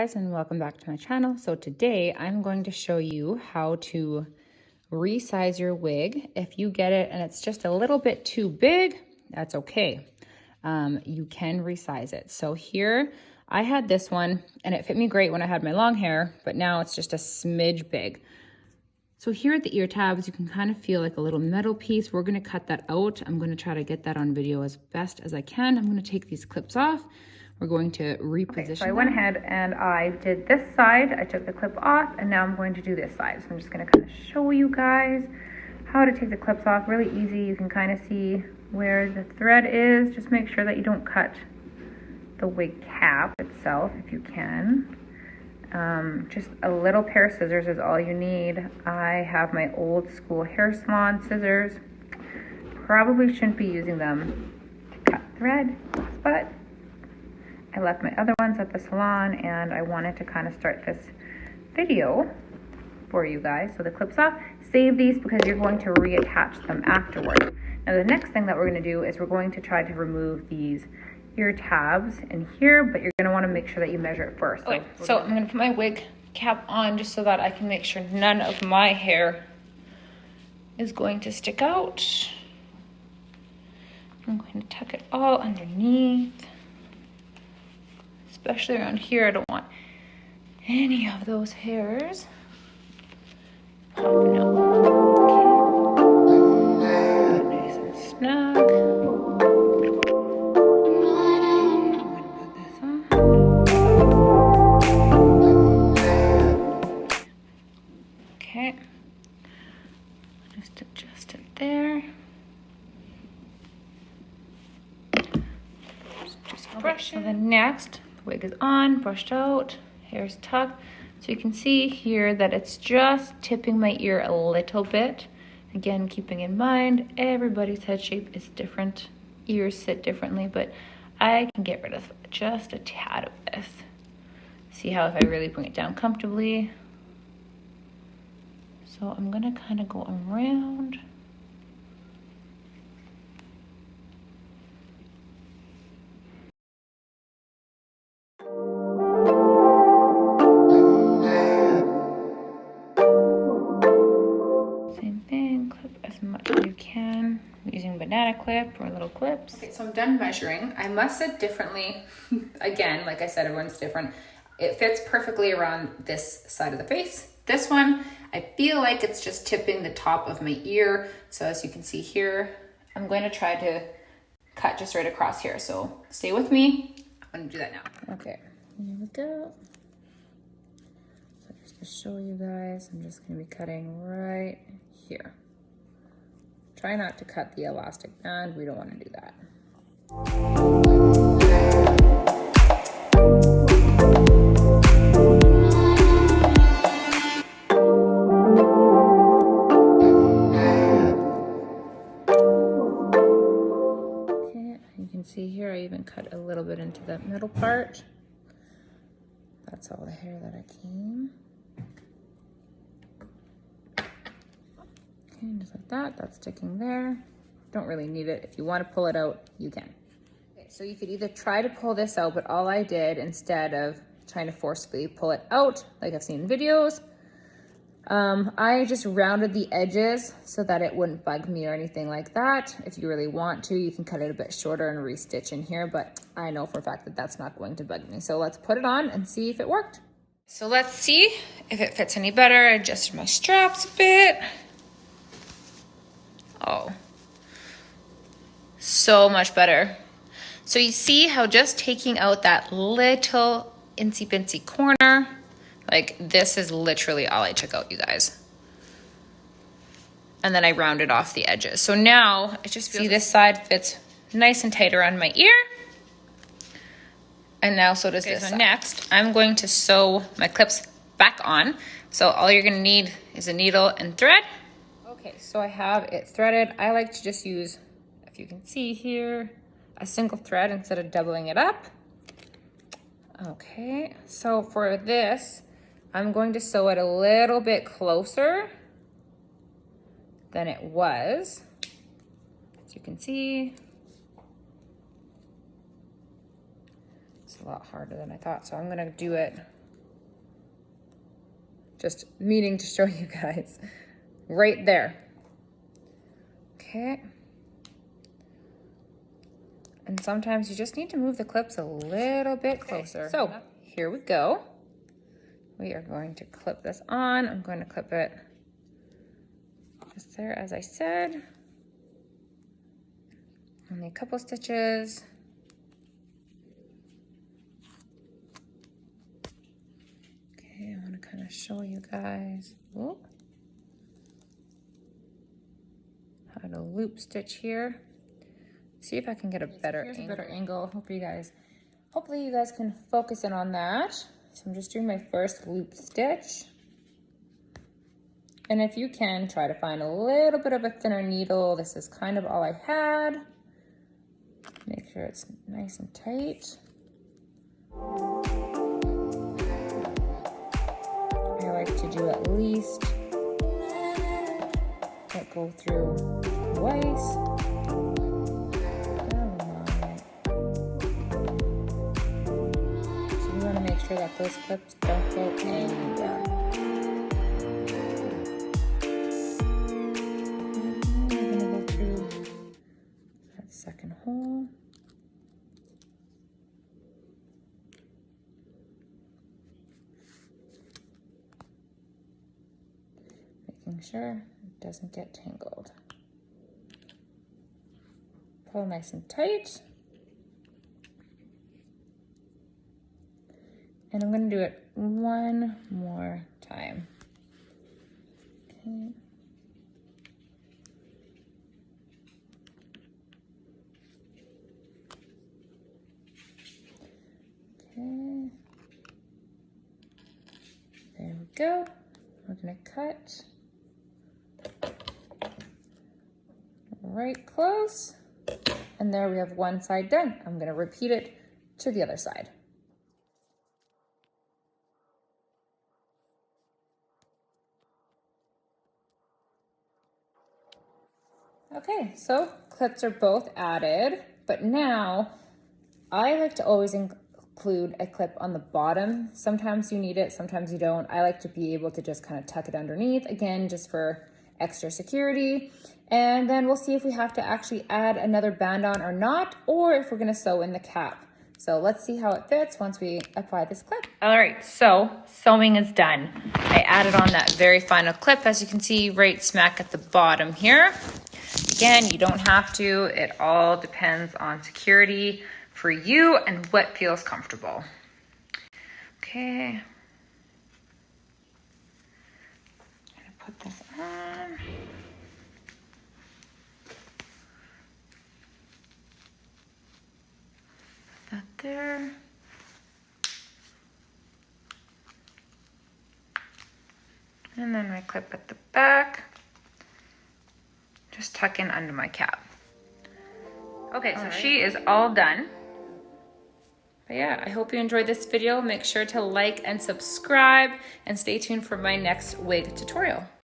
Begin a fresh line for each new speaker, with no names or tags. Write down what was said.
guys, and welcome back to my channel. So today I'm going to show you how to resize your wig. If you get it and it's just a little bit too big, that's okay. You can resize it. So here I had this one and it fit me great when I had my long hair, but now it's just a smidge big. So here at the ear tabs, you can kind of feel like a little metal piece. We're going to cut that out. I'm going to try to get that on video as best as I can. I'm going to take these clips off. We're going to reposition. Okay, so I went ahead and I did this side. I took the clip off and now I'm going to do this side. So I'm just going to kind of show you guys how to take the clips off. Really easy. You can kind of see where the thread is. Just make sure that you don't cut the wig cap itself if you can. Just a little pair of scissors is all you need. I have my old school hair salon scissors. Probably shouldn't be using them to cut thread, but I left my other ones at the salon and I wanted to kind of start this video for you guys. So the clips off, save these because you're going to reattach them afterwards. Now the next thing that we're going to do is we're going to try to remove these ear tabs in here, but you're going to want to make sure that you measure it first. Okay, so I'm going to put my wig cap on just so that I can make sure none of my hair is going to stick out. I'm going to tuck it all underneath. Especially around here, I don't want any of those hairs popping out. Okay. Nice and snug. I'm gonna put this on. Okay. Just adjust it there. Just brush it. So then next, wig is on, brushed out, hair's tucked. So you can see here that it's just tipping my ear a little bit. Again, keeping in mind, everybody's head shape is different. Ears sit differently, but I can get rid of just a tad of this. See how if I really bring it down comfortably. So I'm gonna kind of go around. Using banana clip or little clips. Okay, so I'm done measuring. I must sit differently. Again, like I said, everyone's different. It fits perfectly around this side of the face. This one, I feel like it's just tipping the top of my ear. So as you can see here, I'm going to try to cut just right across here. So stay with me. I'm going to do that now. Okay, here we go. So just to show you guys, I'm just going to be cutting right here. Try not to cut the elastic band. We don't want to do that. Okay, you can see here I even cut a little bit into the middle part. That's all the hair that I came. And just like that, that's sticking there. Don't really need it. If you want to pull it out, you can. Okay, so you could either try to pull this out, but all I did instead of trying to forcefully pull it out, like I've seen in videos, I just rounded the edges so that it wouldn't bug me or anything like that. If you really want to, you can cut it a bit shorter and restitch in here, but I know for a fact that that's not going to bug me. So let's put it on and see if it worked. So let's see if it fits any better. I adjusted my straps a bit. Oh, so much better. So you see how just taking out that little insy bincy corner, like this is literally all I took out, you guys. And then I rounded off the edges. So now it just feels, see this side fits nice and tight around my ear. And now so does this side. Next, I'm going to sew my clips back on. So all you're gonna need is a needle and thread. Okay, so I have it threaded. I like to just use, if you can see here, a single thread instead of doubling it up. Okay, so for this, I'm going to sew it a little bit closer than it was. As you can see, it's a lot harder than I thought. So I'm gonna do it just meaning to show you guys. Right there. Okay. And sometimes you just need to move the clips a little bit closer. So here we go. We are going to clip this on. I'm going to clip it just there, as I said. Only a couple stitches. Okay, I want to kind of show you guys how to loop stitch here. See if I can get a better angle. Hopefully you guys can focus in on that. So I'm just doing my first loop stitch. And if you can, try to find a little bit of a thinner needle. This is kind of all I had. Make sure it's nice and tight. I like to do at least, like, go through twice. Make sure that those clips don't go anywhere. I'm going to go through that second hole. Making sure it doesn't get tangled. Pull nice and tight. And I'm going to do it one more time. Okay. Okay. There we go. We're going to cut right close. And there we have one side done. I'm going to repeat it to the other side. Okay, so clips are both added, but now I like to always include a clip on the bottom. Sometimes you need it, sometimes you don't. I like to be able to just kind of tuck it underneath, again, just for extra security. And then we'll see if we have to actually add another band on or not, or if we're gonna sew in the cap. So let's see how it fits once we apply this clip. All right, so sewing is done. I added on that very final clip, as you can see, right smack at the bottom here. Again, you don't have to. It all depends on security for you and what feels comfortable. Okay. I'm gonna put this on. Put that there. And then my clip at the back. Just tuck in under my cap. Okay, so she is all done. But yeah, I hope you enjoyed this video. Make sure to like and subscribe and stay tuned for my next wig tutorial.